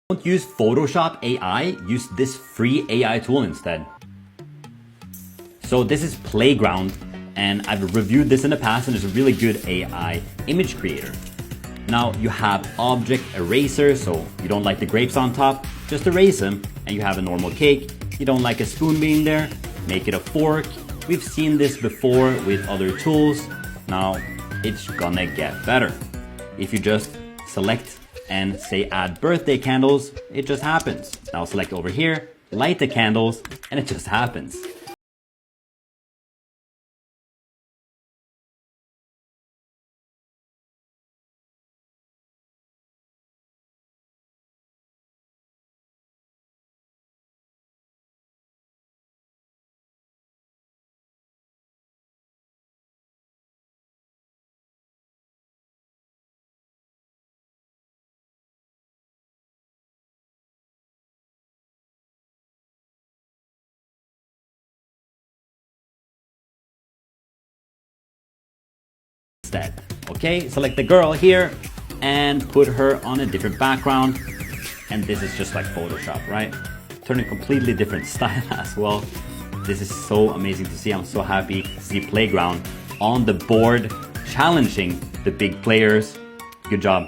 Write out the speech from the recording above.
Don't use Photoshop AI, use this free AI tool instead. So this is Playground, and I've reviewed this in the past, and it's a really good AI image creator. Now you have object eraser, so you don't like the grapes on top, just erase them, and you have a normal cake. You don't like a spoon being there, make it a fork. We've seen this before with other tools. Now it's gonna get better. If you just select and say add birthday candles, it just happens. Now select over here, light the candles, and it just happens. Instead. Okay, select the girl here and put her on a different background. And this is just like Photoshop, right? Turn a completely different style as well. This is so amazing to see. I'm so happy to see Playground on the board challenging the big players. Good job.